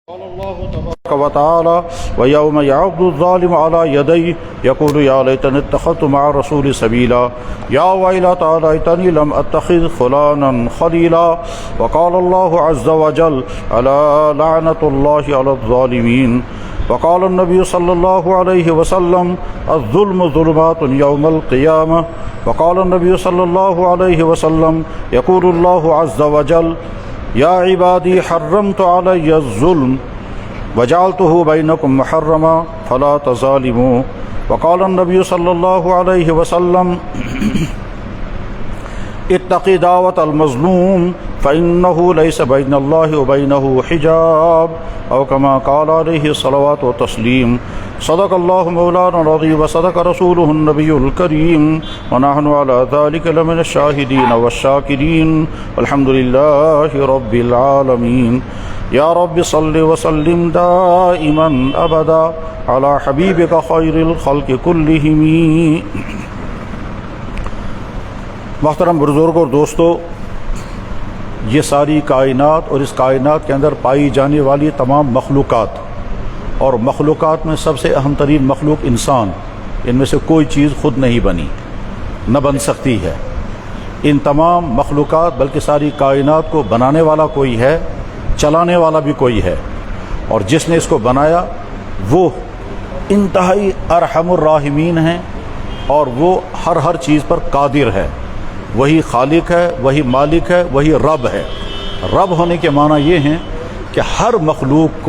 قال الله تبارك وتعالى ويوم يعض الظالم على يديه يقول يا ليتني اتخذت مع الرسول سبيلا يا ويلتى ليتني لم اتخذ فلانا خليلا وقال الله عز وجل ألا لعنة الله على الظالمين وقال النبي صلى الله عليه وسلم الظلم ظلمات يوم القيامة وقال النبي صلى الله عليه وسلم يقول الله عز وجل يا عبادي حرمت علي الظلم وجعلته بينكم محرما فلا تظالموا وقال النبي صلى الله عليه وسلم اتق دعوة المظلوم فإنه ليس بين الله وبينه حجاب أو كما قال عليه الصلاة والتسليم صدق الله مولانا العظيم وصدق رسوله النبي الكريم ونحن على ذلك لمن الشاهدين والشاكرين والحمد لله رب العالمين يا رب صل وسلم دائما أبدا على حبيبك خير الخلق كلهم. محترم بزرگ اور دوستو، یہ ساری کائنات اور اس کائنات کے اندر پائی جانے والی تمام مخلوقات اور مخلوقات میں سب سے اہم ترین مخلوق انسان، ان میں سے کوئی چیز خود نہیں بنی، نہ بن سکتی ہے. ان تمام مخلوقات بلکہ ساری کائنات کو بنانے والا کوئی ہے، چلانے والا بھی کوئی ہے، اور جس نے اس کو بنایا وہ انتہائی ارحم الراحمین ہیں اور وہ ہر چیز پر قادر ہے. وہی خالق ہے، وہی مالک ہے، وہی رب ہے. رب ہونے کے معنی یہ ہیں کہ ہر مخلوق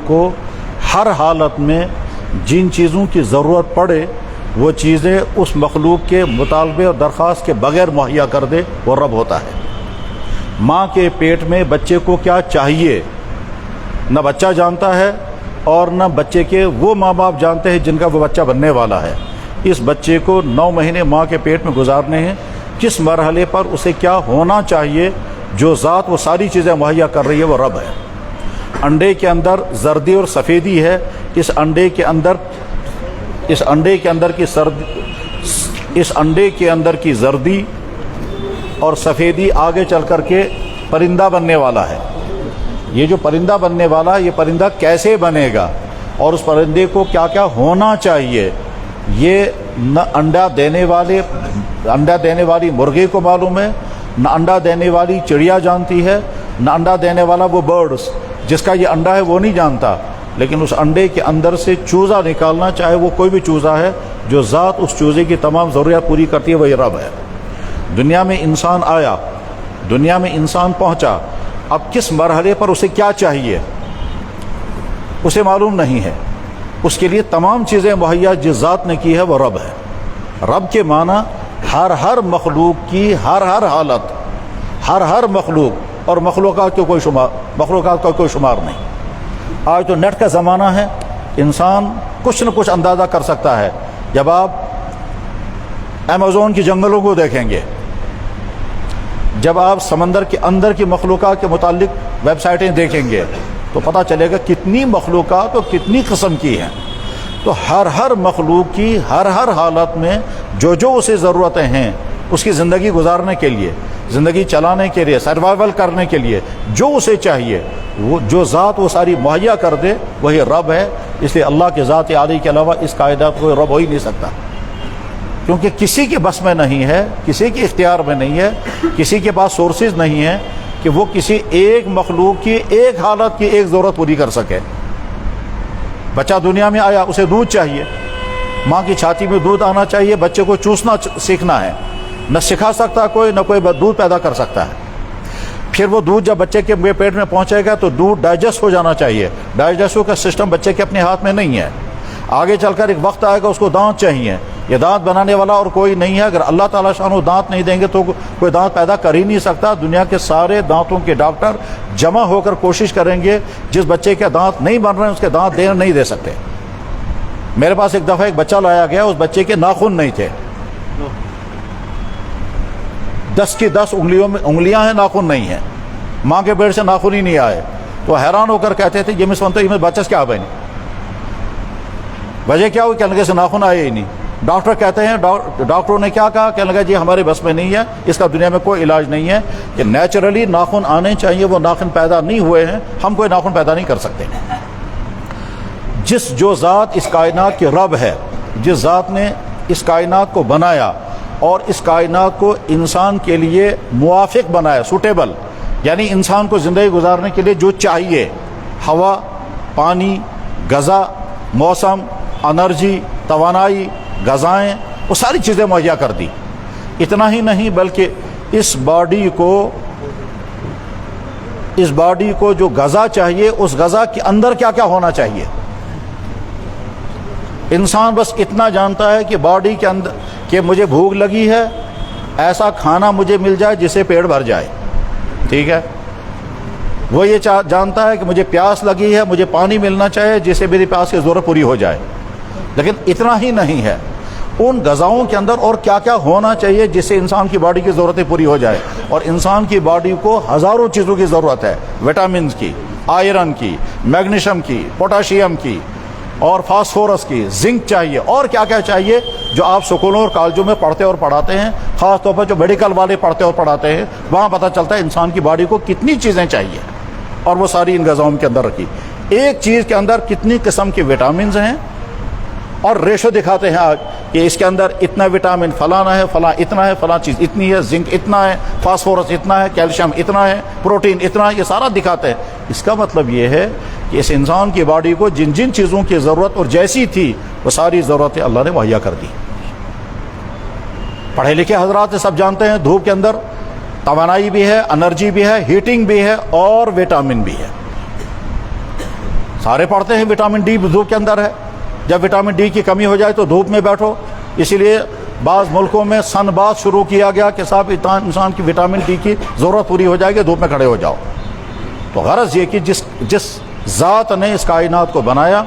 کو ہر حالت میں جن چیزوں کی ضرورت پڑے وہ چیزیں اس مخلوق کے مطالبے اور درخواست کے بغیر مہیا کر دے، وہ رب ہوتا ہے. ماں کے پیٹ میں بچے کو کیا چاہیے نہ بچہ جانتا ہے اور نہ بچے کے وہ ماں باپ جانتے ہیں جن کا وہ بچہ بننے والا ہے. اس بچے کو 9 مہینے ماں کے پیٹ میں گزارنے ہیں، کس مرحلے پر اسے کیا ہونا چاہیے، جو ذات وہ ساری چیزیں مہیا کر رہی ہے وہ رب ہے. انڈے کے اندر زردی اور سفیدی ہے، اس انڈے کے اندر کی زردی اور سفیدی آگے چل کر کے پرندہ بننے والا ہے. یہ جو پرندہ بننے والا ہے، یہ پرندہ کیسے بنے گا اور اس پرندے کو کیا کیا ہونا چاہیے، یہ نہ انڈا دینے والی مرغی کو معلوم ہے، نہ انڈا دینے والی چڑیا جانتی ہے، نہ انڈا دینے والا وہ برڈز جس کا یہ انڈا ہے وہ نہیں جانتا. لیکن اس انڈے کے اندر سے چوزا نکالنا، چاہے وہ کوئی بھی چوزا ہے، جو ذات اس چوزے کی تمام ضروریات پوری کرتی ہے وہی رب ہے. دنیا میں انسان آیا، دنیا میں انسان پہنچا، اب کس مرحلے پر اسے کیا چاہیے اسے معلوم نہیں ہے. اس کے لیے تمام چیزیں مہیا جس ذات نے کی ہے وہ رب ہے. رب کے معنی ہر مخلوق کی ہر حالت، ہر مخلوق اور مخلوقات کا کوئی شمار نہیں. آج تو نیٹ کا زمانہ ہے، انسان کچھ نہ کچھ اندازہ کر سکتا ہے. جب آپ ایمیزون کی جنگلوں کو دیکھیں گے، جب آپ سمندر کے اندر کی مخلوقات کے متعلق ویب سائٹیں دیکھیں گے تو پتہ چلے گا کتنی مخلوقات اور کتنی قسم کی ہیں. تو ہر مخلوق کی ہر حالت میں جو اسے ضرورتیں ہیں اس کی زندگی گزارنے کے لیے، زندگی چلانے کے لیے، سروائیول کرنے کے لیے جو اسے چاہیے، وہ جو ذات وہ ساری مہیا کر دے وہی رب ہے. اس لیے اللہ کے ذات عالی کے علاوہ اس کائنات کوئی رب ہو ہی نہیں سکتا، کیونکہ کسی کے بس میں نہیں ہے، کسی کے اختیار میں نہیں ہے، کسی کے پاس سورسز نہیں ہے کہ وہ کسی ایک مخلوق کی ایک حالت کی ایک ضرورت پوری کر سکے. بچہ دنیا میں آیا، اسے دودھ چاہیے، ماں کی چھاتی میں دودھ آنا چاہیے، بچے کو چوسنا سیکھنا ہے. نہ سکھا سکتا کوئی، نہ کوئی دودھ پیدا کر سکتا ہے. پھر وہ دودھ جب بچے کے پیٹ میں پہنچے گا تو دودھ ڈائجسٹ ہو جانا چاہیے. ڈائجسٹ کا سسٹم بچے کے اپنے ہاتھ میں نہیں ہے. آگے چل کر ایک وقت آئے گا اس کو دانت چاہیے. یہ دانت بنانے والا اور کوئی نہیں ہے. اگر اللہ تعالیٰ شان دانت نہیں دیں گے تو کوئی دانت پیدا کر ہی نہیں سکتا. دنیا کے سارے دانتوں کے ڈاکٹر جمع ہو کر کوشش کریں گے، جس بچے کے دانت نہیں بن رہے ہیں اس کے دانت نہیں دے سکتے. میرے پاس ایک دفعہ ایک بچہ لایا گیا، اس بچے کے ناخن نہیں تھے، 10 کی 10 انگلیاں ہیں، ناخن نہیں ہیں. ماں کے پیٹ سے ناخن ہی نہیں آئے تو حیران ہو کر کہتے تھے یہ میں سنتا یہ بچہ کیا بنی، وجہ کیا ہوئی، کہنے سے ناخن آئے ہی نہیں. ڈاکٹر کہتے ہیں ڈاکٹروں نے کیا کہا؟ کہنے لگا جی ہمارے بس میں نہیں ہے، اس کا دنیا میں کوئی علاج نہیں ہے، کہ نیچرلی ناخن آنے چاہیے، وہ ناخن پیدا نہیں ہوئے ہیں، ہم کوئی ناخن پیدا نہیں کر سکتے۔ جو ذات اس کائنات کی رب ہے، جس ذات نے اس کائنات کو بنایا اور اس کائنات کو انسان کے لیے موافق بنایا، سوٹیبل، یعنی انسان کو زندگی گزارنے کے لیے جو چاہیے، ہوا، پانی، غذا، موسم، انرجی، توانائی، غذائیں، وہ ساری چیزیں مہیا کر دی۔ اتنا ہی نہیں بلکہ اس باڈی کو جو غذا چاہیے، اس غذا کے اندر کیا کیا ہونا چاہیے۔ انسان بس اتنا جانتا ہے کہ باڈی کے اندر کہ مجھے بھوک لگی ہے، ایسا کھانا مجھے مل جائے جس سے پیٹ بھر جائے، ٹھیک ہے۔ وہ یہ جانتا ہے کہ مجھے پیاس لگی ہے، مجھے پانی ملنا چاہیے جس سے میری پیاس کی ضرورت پوری ہو جائے۔ لیکن اتنا ہی نہیں ہے، ان غذاؤں کے اندر اور کیا کیا ہونا چاہیے جس سے انسان کی باڈی کی ضرورتیں پوری ہو جائے۔ اور انسان کی باڈی کو ہزاروں چیزوں کی ضرورت ہے، وٹامنز کی، آئرن کی، میگنیشیم کی، پوٹاشیم کی، اور فاسفورس کی، زنک چاہیے، اور کیا کیا چاہیے جو آپ سکولوں اور کالجوں میں پڑھتے اور پڑھاتے ہیں، خاص طور پر جو میڈیکل والے پڑھتے اور پڑھاتے ہیں، وہاں پتہ چلتا ہے انسان کی باڈی کو کتنی چیزیں چاہیے، اور وہ ساری ان غذاؤں کے اندر رکھی۔ ایک چیز کے اندر کتنی قسم کے وٹامنز ہیں، اور ریشو دکھاتے ہیں آج کہ اس کے اندر اتنا وٹامن فلانا ہے، فلاں اتنا ہے، فلاں چیز اتنی ہے، زنک اتنا ہے، فاسفورس اتنا ہے، کیلشیم اتنا ہے، پروٹین اتنا ہے، یہ سارا دکھاتے ہیں۔ اس کا مطلب یہ ہے کہ اس انسان کی باڈی کو جن جن چیزوں کی ضرورت اور جیسی تھی وہ ساری ضرورتیں اللہ نے مہیا کر دی۔ پڑھے لکھے حضرات سب جانتے ہیں دھوپ کے اندر توانائی بھی ہے، انرجی بھی ہے، ہیٹنگ بھی ہے، اور وٹامن بھی ہے۔ سارے پڑھتے ہیں وٹامن ڈی دھوپ کے اندر ہے۔ جب وٹامن ڈی کی کمی ہو جائے تو دھوپ میں بیٹھو، اسی لیے بعض ملکوں میں سن باز شروع کیا گیا کہ صاحب انسان کی وٹامن ڈی کی ضرورت پوری ہو جائے گی، دھوپ میں کھڑے ہو جاؤ۔ تو غرض یہ کہ جس ذات نے اس کائنات کو بنایا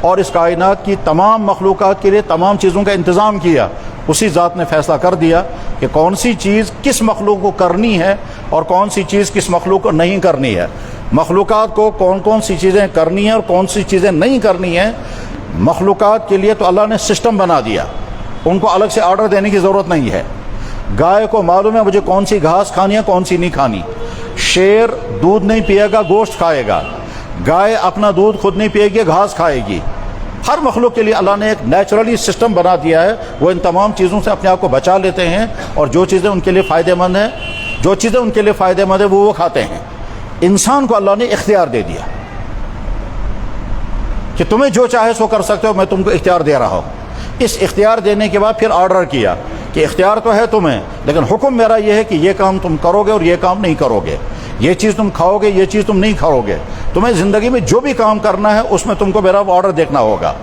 اور اس کائنات کی تمام مخلوقات کے لیے تمام چیزوں کا انتظام کیا، اسی ذات نے فیصلہ کر دیا کہ کون سی چیز کس مخلوق کو کرنی ہے اور کون سی چیز کس مخلوق کو نہیں کرنی ہے۔ مخلوقات کو کون کون سی چیزیں کرنی ہیں اور کون سی چیزیں نہیں کرنی ہیں، مخلوقات کے لیے تو اللہ نے سسٹم بنا دیا، ان کو الگ سے آرڈر دینے کی ضرورت نہیں ہے۔ گائے کو معلوم ہے مجھے کون سی گھاس کھانی ہے، کون سی نہیں کھانی۔ شیر دودھ نہیں پیے گا، گوشت کھائے گا۔ گائے اپنا دودھ خود نہیں پیے گی، گھاس کھائے گی۔ ہر مخلوق کے لیے اللہ نے ایک نیچرلی سسٹم بنا دیا ہے، وہ ان تمام چیزوں سے اپنے آپ کو بچا لیتے ہیں، اور جو چیزیں ان کے لیے فائدہ مند ہیں وہ کھاتے ہیں۔ انسان کو اللہ نے اختیار دے دیا کہ تمہیں جو چاہے سو کر سکتے ہو، میں تم کو اختیار دے رہا ہوں۔ اس اختیار دینے کے بعد پھر آرڈر کیا کہ اختیار تو ہے تمہیں، لیکن حکم میرا یہ ہے کہ یہ کام تم کرو گے اور یہ کام نہیں کرو گے، یہ چیز تم کھاؤ گے، یہ چیز تم نہیں کھاؤ گے۔ تمہیں زندگی میں جو بھی کام کرنا ہے اس میں تم کو میرا آرڈر دیکھنا ہوگا۔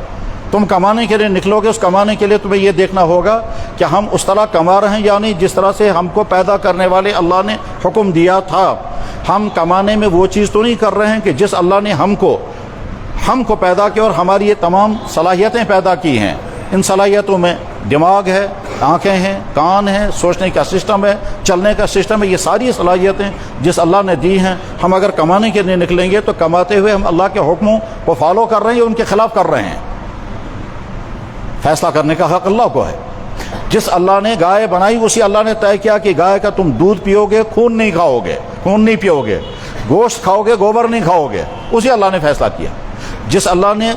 تم کمانے کے لیے نکلو گے، اس کمانے کے لیے تمہیں یہ دیکھنا ہوگا کہ ہم اس طرح کما رہے ہیں یا نہیں جس طرح سے ہم کو پیدا کرنے والے اللہ نے حکم دیا تھا۔ ہم کمانے میں وہ چیز تو نہیں کر رہے ہیں کہ جس اللہ نے ہم کو پیدا کیا اور ہماری یہ تمام صلاحیتیں پیدا کی ہیں۔ ان صلاحیتوں میں دماغ ہے، آنکھیں ہیں، کان ہیں، سوچنے کا سسٹم ہے، چلنے کا سسٹم ہے، یہ ساری صلاحیتیں جس اللہ نے دی ہیں۔ ہم اگر کمانے کے لیے نکلیں گے تو کماتے ہوئے ہم اللہ کے حکموں کو فالو کر رہے ہیں یا ان کے خلاف کر رہے ہیں؟ فیصلہ کرنے کا حق اللہ کو ہے۔ جس اللہ نے گائے بنائی اسی اللہ نے طے کیا کہ گائے کا تم دودھ پیو گے، خون نہیں کھاؤ گے، خون نہیں پیو گے، گوشت کھاؤ گے، گوبر نہیں کھاؤ گے، اسی اللہ نے فیصلہ کیا۔ جس اللہ نے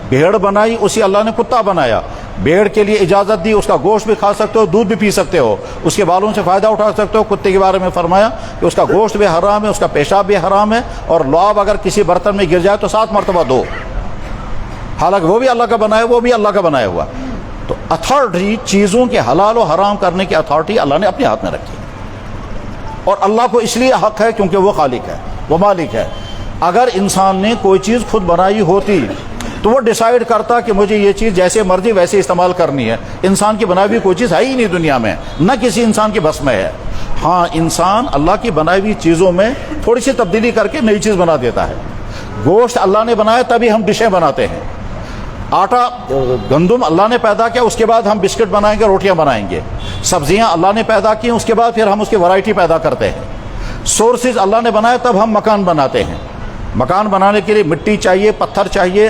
بھیڑ بنائی اسی اللہ نے کتا بنایا، بھیڑ کے لیے اجازت دی، اس کا گوشت بھی کھا سکتے ہو، دودھ بھی پی سکتے ہو، اس کے بالوں سے فائدہ اٹھا سکتے ہو۔ کتے کے بارے میں فرمایا کہ اس کا گوشت بھی حرام ہے، اس کا پیشاب بھی حرام ہے، اور لعاب اگر کسی برتن میں گر جائے تو 7 مرتبہ دو، حالانکہ وہ بھی اللہ کا بنایا، وہ بھی اللہ کا بنایا ہوا۔ تو اتھارٹی، چیزوں کے حلال و حرام کرنے کی اتھارٹی اللہ نے اپنے ہاتھ میں رکھی، اور اللہ کو اس لیے حق ہے کیونکہ وہ خالق ہے، وہ مالک ہے۔ اگر انسان نے کوئی چیز خود بنائی ہوتی تو وہ ڈیسائیڈ کرتا کہ مجھے یہ چیز جیسے مرضی ویسے استعمال کرنی ہے۔ انسان کی بنائی ہوئی کوئی چیز ہے ہی نہیں دنیا میں، نہ کسی انسان کے بس میں ہے۔ ہاں، انسان اللہ کی بنائی ہوئی چیزوں میں تھوڑی سی تبدیلی کر کے نئی چیز بنا دیتا ہے۔ گوشت اللہ نے بنایا تبھی ہم ڈشیں بناتے ہیں۔ آٹا، گندم اللہ نے پیدا کیا، اس کے بعد ہم بسکٹ بنائیں گے، روٹیاں بنائیں گے۔ سبزیاں اللہ نے پیدا کی، اس کے بعد پھر ہم اس کی ورائٹی پیدا کرتے ہیں۔ سورسز اللہ نے بنایا تب ہم مکان بناتے ہیں۔ مکان بنانے کے لیے مٹی چاہیے، پتھر چاہیے،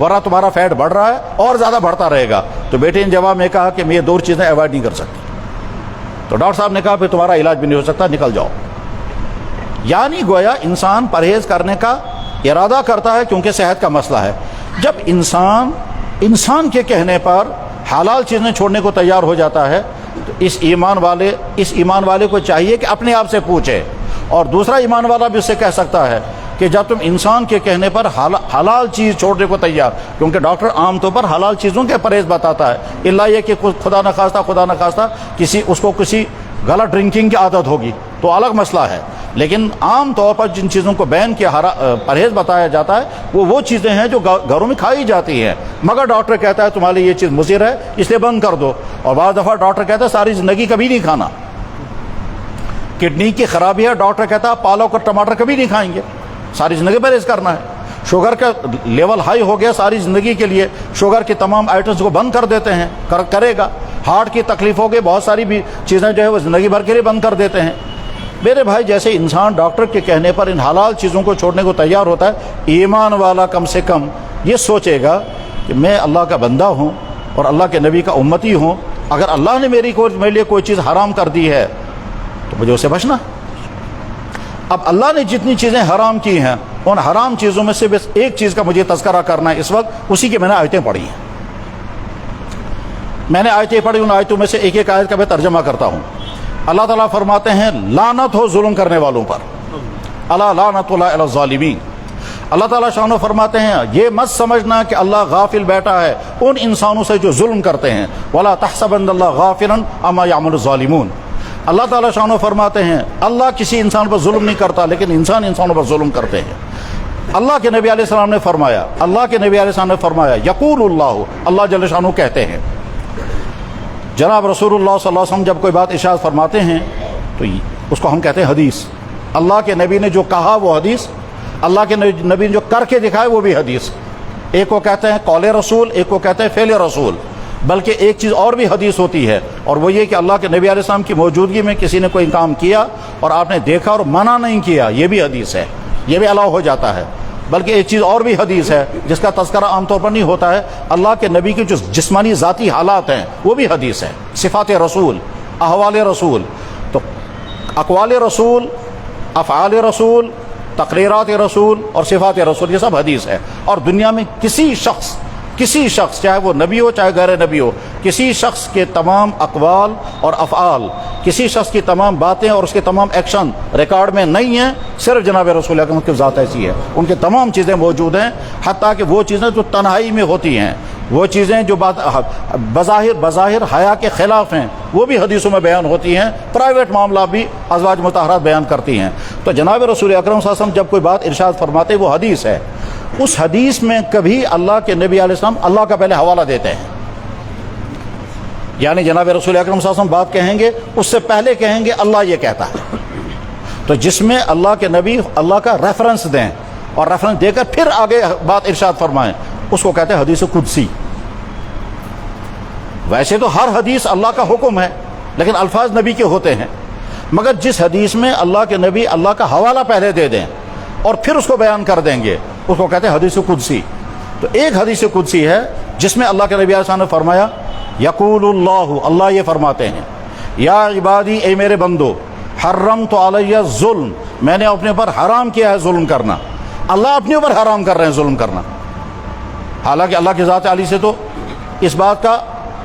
ورنہ تمہارا فیٹ بڑھ رہا ہے اور زیادہ بڑھتا رہے گا۔ تو بیٹے نے جواب میں کہا کہ میں یہ دو چیزیں اوائڈ نہیں کر سکتی۔ تو ڈاکٹر صاحب نے کہا پھر تمہارا علاج بھی نہیں ہو سکتا، نکل جاؤ۔ یعنی گویا انسان پرہیز کرنے کا ارادہ کرتا ہے کیونکہ صحت کا مسئلہ ہے۔ جب انسان کے کہنے پر حلال چیزیں چھوڑنے کو تیار ہو جاتا ہے تو اس ایمان والے کو چاہیے کہ اپنے آپ سے پوچھے، اور دوسرا ایمان والا بھی اس سے کہہ سکتا ہے کہ جب تم انسان کے کہنے پر حلال چیز چھوڑنے کو تیار، کیونکہ ڈاکٹر عام طور پر حلال چیزوں کے پرہیز بتاتا ہے، الا یہ کہ خدا نخواستہ اس کو کسی غلط ڈرنکنگ کی عادت ہوگی تو الگ مسئلہ ہے، لیکن عام طور پر جن چیزوں کو بین کیا پرہیز بتایا جاتا ہے وہ چیزیں ہیں جو گھروں میں کھائی جاتی ہیں، مگر ڈاکٹر کہتا ہے تمہارے لیے یہ چیز مضر ہے اس لیے بند کر دو، اور بعض دفعہ ڈاکٹر کہتا ہے ساری زندگی کبھی نہیں کھانا۔ کڈنی کی خرابی ہے، ڈاکٹر کہتا ہے پالک اور ٹماٹر کبھی نہیں کھائیں گے، ساری زندگی پرہیز کرنا ہے۔ شوگر کا لیول ہائی ہو گیا ساری زندگی کے لیے، شوگر کے تمام آئٹمس کو بند کر دیتے ہیں، کرے گا۔ ہارٹ کی تکلیف ہو گئی، بہت ساری بھی چیزیں جو ہے وہ زندگی بھر کے لیے بند کر دیتے ہیں۔ میرے بھائی جیسے انسان ڈاکٹر کے کہنے پر ان حلال چیزوں کو چھوڑنے کو تیار ہوتا ہے، ایمان والا کم سے کم یہ سوچے گا کہ میں اللہ کا بندہ ہوں اور اللہ کے نبی کا امتی ہوں، اگر اللہ نے میرے لیے کوئی چیز حرام کر دی ہے تو مجھے اسے بچنا۔ اب اللہ نے جتنی چیزیں حرام کی ہیں ان حرام چیزوں میں سے بس ایک چیز کا مجھے تذکرہ کرنا ہے اس وقت، اسی کی میں نے آیتیں پڑھی ہیں۔ میں نے آیتیں پڑھی، ان آیتوں میں سے ایک ایک آیت کا میں ترجمہ کرتا ہوں۔ اللہ تعالیٰ فرماتے ہیں لعنت ہو ظلم کرنے والوں پر، الا لعنت اللہ علی الظالمین۔ اللہ تعالیٰ شانو فرماتے ہیں یہ مت سمجھنا کہ اللہ غافل بیٹھا ہے ان انسانوں سے جو ظلم کرتے ہیں، ولا تحسبن اللہ غافلا عما یعمل الظالمون۔ اللہ تعالیٰ شانو فرماتے ہیں اللہ کسی انسان پر ظلم نہیں کرتا، لیکن انسان انسانوں پر ظلم کرتے ہیں۔ اللہ کے نبی علیہ السلام نے فرمایا یقول اللہ جل شانہ کہتے ہیں، جناب رسول اللہ صلی اللہ علیہ وسلم جب کوئی بات ارشاد فرماتے ہیں تو اس کو ہم کہتے ہیں حدیث۔ اللہ کے نبی نے جو کہا وہ حدیث، اللہ کے نبی نے جو کر کے دکھائے وہ بھی حدیث۔ ایک کو کہتے ہیں قول رسول، ایک کو کہتے ہیں فعل رسول، بلکہ ایک چیز اور بھی حدیث ہوتی ہے، اور وہ یہ کہ اللہ کے نبی علیہ السلام کی موجودگی میں کسی نے کوئی کام کیا اور آپ نے دیکھا اور منع نہیں کیا، یہ بھی حدیث ہے، یہ بھی الاؤ ہو جاتا ہے۔ بلکہ ایک چیز اور بھی حدیث ہے جس کا تذکرہ عام طور پر نہیں ہوتا ہے، اللہ کے نبی کی جو جسمانی ذاتی حالات ہیں وہ بھی حدیث ہے، صفات رسول، احوال رسول۔ تو اقوال رسول، افعال رسول، تقریرات رسول اور صفات رسول یہ سب حدیث ہے۔ اور دنیا میں کسی شخص چاہے وہ نبی ہو چاہے غیر نبی ہو، کسی شخص کے تمام اقوال اور افعال، کسی شخص کی تمام باتیں اور اس کے تمام ایکشن ریکارڈ میں نہیں ہیں، صرف جناب رسول اکرم کی ذات ایسی ہے، ان کے تمام چیزیں موجود ہیں، حتیٰ کہ وہ چیزیں جو تنہائی میں ہوتی ہیں، وہ چیزیں جو بظاہر حیا کے خلاف ہیں وہ بھی حدیثوں میں بیان ہوتی ہیں، پرائیویٹ معاملہ بھی ازواج مطہرات بیان کرتی ہیں۔ تو جناب رسول اکرم صلی اللہ علیہ وسلم جب کوئی بات ارشاد فرماتے وہ حدیث ہے، اس حدیث میں کبھی اللہ کے نبی علیہ السلام اللہ کا پہلے حوالہ دیتے ہیں، یعنی جناب رسول اکرم صلی اللہ علیہ وسلم بات کہیں گے اس سے پہلے کہیں گے اللہ یہ کہتا ہے، تو جس میں اللہ کے نبی اللہ کا ریفرنس دیں اور ریفرنس دے کر پھر آگے بات ارشاد فرمائیں، اس کو کہتے ہیں حدیث قدسی۔ ویسے تو ہر حدیث اللہ کا حکم ہے لیکن الفاظ نبی کے ہوتے ہیں، مگر جس حدیث میں اللہ کے نبی اللہ کا حوالہ پہلے دے دیں اور پھر اس کو بیان کر دیں گے اس کو کہتے ہیں حدیث قدسی۔ تو ایک حدیث قدسی ہے جس میں اللہ کے نبی علیہ السلام نے فرمایا یقول اللہ یہ فرماتے ہیں یا عبادی اے میرے بندو حرمت علی الظلم، میں نے اپنے اوپر حرام کیا ہے ظلم کرنا۔ اللہ اپنے اوپر حرام کر رہے ہیں ظلم کرنا، حالانکہ اللہ کی ذات علی سے تو اس بات کا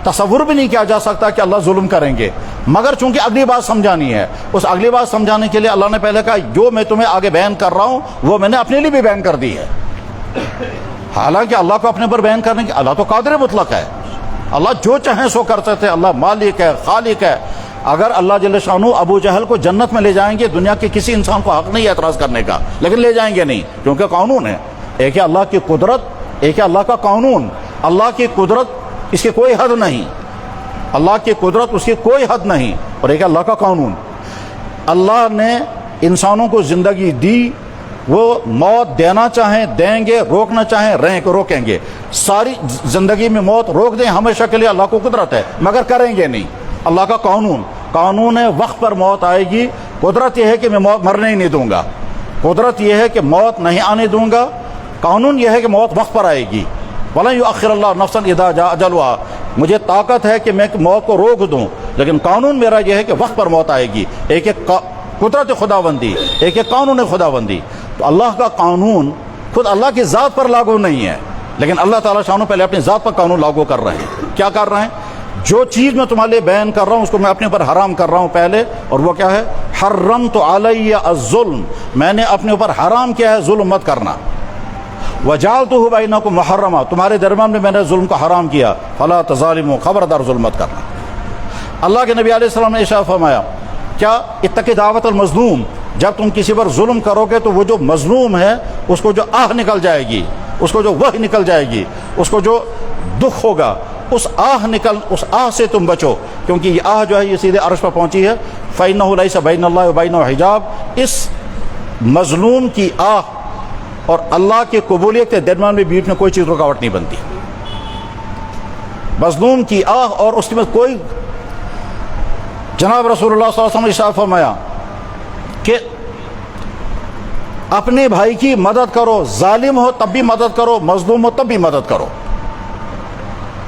تصور بھی نہیں کیا جا سکتا کہ اللہ ظلم کریں گے، مگر چونکہ اگلی بات سمجھانی ہے، اس اگلی بات سمجھانے کے لیے اللہ نے پہلے کہا جو میں تمہیں آگے بیان کر رہا ہوں وہ میں نے اپنے لیے بھی بیان کر دی ہے۔ حالانکہ اللہ کو اپنے پر بیان کرنے کی، اللہ تو قادر مطلق ہے، اللہ جو چاہیں سو کر سکتے ہیں، اللہ مالک ہے، خالق ہے۔ اگر اللہ جل شانہ ابو جہل کو جنت میں لے جائیں گے، دنیا کے کسی انسان کو حق نہیں اعتراض کرنے کا، لیکن لے جائیں گے نہیں، کیونکہ قانون ہے، ایک ہے اللہ کی قدرت، ایک ہے اللہ کا قانون۔ اللہ کی قدرت اس کی کوئی حد نہیں، اللہ کی قدرت اس کی کوئی حد نہیں، اور ایک اللہ کا قانون۔ اللہ نے انسانوں کو زندگی دی، وہ موت دینا چاہیں دیں گے، روکنا چاہیں روکیں گے، ساری زندگی میں موت روک دیں ہمیشہ کے لیے اللہ کو قدرت ہے، مگر کریں گے نہیں۔ اللہ کا قانون ہے وقت پر موت آئے گی، قدرت یہ ہے کہ میں موت مرنے ہی نہیں دوں گا، قدرت یہ ہے کہ موت نہیں آنے دوں گا، قانون یہ ہے کہ موت وقت پر آئے گی. وَلَن يُؤَخِّرَ اللَّهُ نَفْسًا إِذَا جَاءَ أَجَلُهَا, مجھے طاقت ہے کہ میں موت کو روک دوں, لیکن قانون میرا یہ ہے کہ وقت پر موت آئے گی. ایک ایک قدرت خداوندی, ایک ایک قانون خداوندی. تو اللہ کا قانون خود اللہ کی ذات پر لاگو نہیں ہے, لیکن اللہ تعالیٰ شانو پہلے اپنی ذات پر قانون لاگو کر رہے ہیں. کیا کر رہے ہیں؟ جو چیز میں تمہارے لیے بیان کر رہا ہوں اس کو میں اپنے اوپر حرام کر رہا ہوں پہلے, اور وہ کیا ہے؟ حرمت علی الظلم, میں نے اپنے اوپر حرام کیا ہے ظلم مت کرنا. وجعلتہ بینکم محرما, تمہارے درمیان میں نے ظلم کو حرام کیا. فلا تظالموا, خبردار ظلم مت کرنا. اللہ کے نبی علیہ السلام نے ارشاد فرمایا کیا اتقی دعوت المظلوم, جب تم کسی پر ظلم کرو گے تو وہ جو مظلوم ہے اس کو جو آہ نکل جائے گی, اس کو جو وہ نکل جائے گی, اس کو جو دکھ ہوگا, اس آہ سے تم بچو, کیونکہ یہ آہ جو ہے یہ سیدھے عرش پر پہنچی ہے. فَإِنَّهُ لَيْسَ بَيْنَ اللَّهِ وَبَيْنَهُ حِجَاب, اس مظلوم کی آہ اور اللہ کے قبولیت کے درمیان میں بیچ میں کوئی چیز رکاوٹ نہیں بنتی. مظلوم کی آہ اور اس میں کوئی, جناب رسول اللہ صلی اللہ علیہ وسلم نے ارشاد فرمایا کہ اپنے بھائی کی مدد کرو, ظالم ہو تب بھی مدد کرو, مظلوم ہو تب بھی مدد کرو.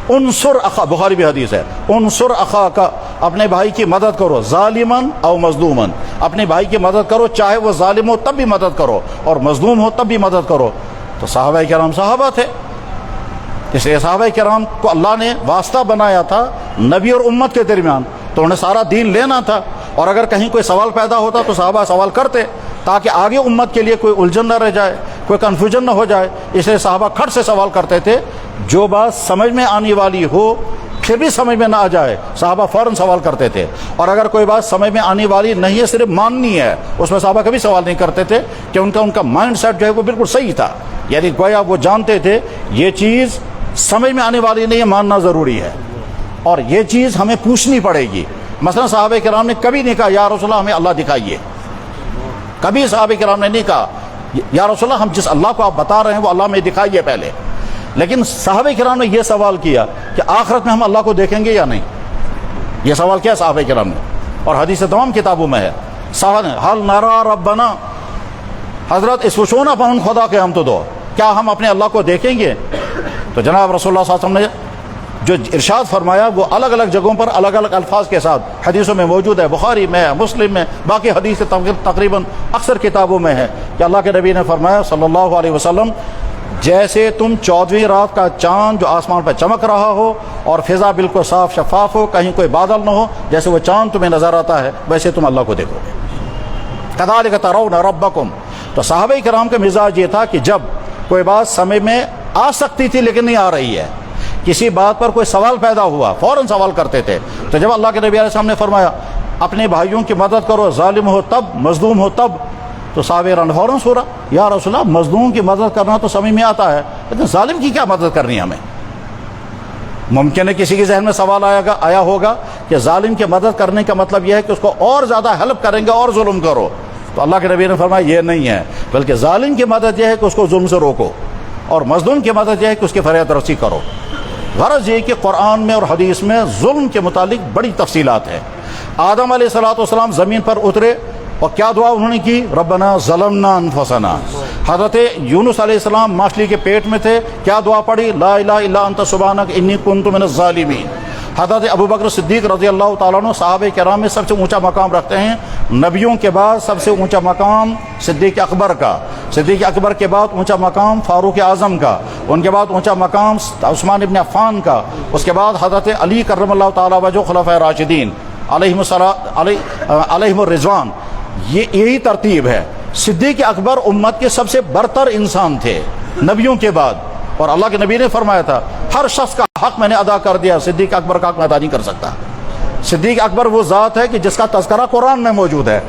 انصر اخا, بخاری بھی حدیث ہے, انصر اخا کا, اپنے بھائی کی مدد کرو, ظالمن او مظلومن, اپنے بھائی کی مدد کرو چاہے وہ ظالم ہو تب بھی مدد کرو اور مظلوم ہو تب بھی مدد کرو. تو صحابہ کرام صحابہ تھے, اس لیے صحابہ کرام کو اللہ نے واسطہ بنایا تھا نبی اور امت کے درمیان, تو انہیں سارا دین لینا تھا, اور اگر کہیں کوئی سوال پیدا ہوتا تو صحابہ سوال کرتے تاکہ آگے امت کے لیے کوئی الجھن نہ رہ جائے, کوئی کنفیوژن نہ ہو جائے. اس لیے صحابہ کھٹ سے سوال کرتے تھے, جو بات سمجھ میں آنے والی ہو پھر بھی سمجھ میں نہ آ جائے صحابہ فوراً سوال کرتے تھے, اور اگر کوئی بات سمجھ میں آنے والی نہیں ہے صرف ماننی ہے اس میں صحابہ کبھی سوال نہیں کرتے تھے, کہ ان کا مائنڈ سیٹ جو ہے وہ بالکل صحیح تھا. یعنی گویا وہ جانتے تھے یہ چیز سمجھ میں آنے والی نہیں ہے, ماننا ضروری ہے, اور یہ چیز ہمیں پوچھنی پڑے گی. مثلا صحابہ کرام نے کبھی نہیں کہا یا رسول اللہ ہمیں اللہ دکھائیے, کبھی صحابہ کرام نے نہیں کہا یا رسول اللہ ہم جس اللہ کو آپ بتا رہے ہیں وہ اللہ میں دکھائیے پہلے. لیکن صحابہ کرام نے یہ سوال کیا کہ آخرت میں ہم اللہ کو دیکھیں گے یا نہیں, یہ سوال کیا صحابہ کرام نے, اور حدیث تمام کتابوں میں ہے. صحابہ نے حل نرا ربنا, حضرت اس وشون اپن خدا کے ہم تو دو, کیا ہم اپنے اللہ کو دیکھیں گے؟ تو جناب رسول اللہ صلی اللہ علیہ وسلم نے جو ارشاد فرمایا وہ الگ الگ جگہوں پر الگ الگ الفاظ کے ساتھ حدیثوں میں موجود ہے, بخاری میں, مسلم میں, باقی حدیث تقریباً اکثر کتابوں میں ہے, کہ اللہ کے نبی نے فرمایا صلی اللہ علیہ وسلم جیسے تم 14ویں رات کا چاند جو آسمان پر چمک رہا ہو اور فضا بالکل صاف شفاف ہو, کہیں کوئی بادل نہ ہو, جیسے وہ چاند تمہیں نظر آتا ہے ویسے تم اللہ کو دیکھو گے. کذالک ترون ربکم. تو صحابہ کرام کا مزاج یہ تھا کہ جب کوئی بات سمجھ میں آ سکتی تھی لیکن نہیں آ رہی ہے, کسی بات پر کوئی سوال پیدا ہوا فوراً سوال کرتے تھے. تو جب اللہ کے نبی علیہ السلام نے فرمایا اپنے بھائیوں کی مدد کرو, ظالم ہو تب, مظلوم ہو تب, تو صحابہ نے فوراً سورا یا رسول اللہ مظلوم کی مدد کرنا تو سمجھ میں آتا ہے, لیکن ظالم کی کیا مدد کرنی ہے ہمیں؟ ممکن ہے کسی کے ذہن میں سوال آیا ہوگا کہ ظالم کی مدد کرنے کا مطلب یہ ہے کہ اس کو اور زیادہ ہیلپ کریں گے اور ظلم کرو. تو اللہ کے نبی نے فرمایا یہ نہیں ہے, بلکہ ظالم کی مدد یہ ہے کہ اس کو ظلم سے روکو, اور مظلوم کی مدد یہ ہے کہ اس کی فریاد رسی کرو. غرض یہ کہ قرآن میں اور حدیث میں ظلم کے متعلق بڑی تفصیلات ہیں. آدم علیہ السلام زمین پر اترے اور کیا دعا انہوں نے کی؟ ربنا ظلمنا انفسنا. حضرت یونس علیہ السلام مچھلی کے پیٹ میں تھے, کیا دعا پڑھی؟ لا الہ الا انت سبحانک انی کنت من الظالمین. حضرت ابوبکر صدیق رضی اللہ تعالیٰ عنہ صحابہ کرام میں سب سے اونچا مقام رکھتے ہیں. نبیوں کے بعد سب سے اونچا مقام صدیق اکبر کا, صدیق اکبر کے بعد اونچا مقام فاروق اعظم کا, ان کے بعد اونچا مقام عثمان ابن عفان کا, اس کے بعد حضرت علی کرم اللہ تعالیٰ وجہ خلفائے راشدین علیہم الرضوان. یہی ترتیب ہے. صدیق اکبر امت کے سب سے برتر انسان تھے نبیوں کے بعد, اور اللہ کے نبی نے فرمایا تھا ہر شخص کا حق میں نے ادا کر دیا, صدیق اکبر کا حق میں ادا نہیں کر سکتا. صدیق اکبر وہ ذات ہے کہ جس کا تذکرہ قرآن میں موجود ہے.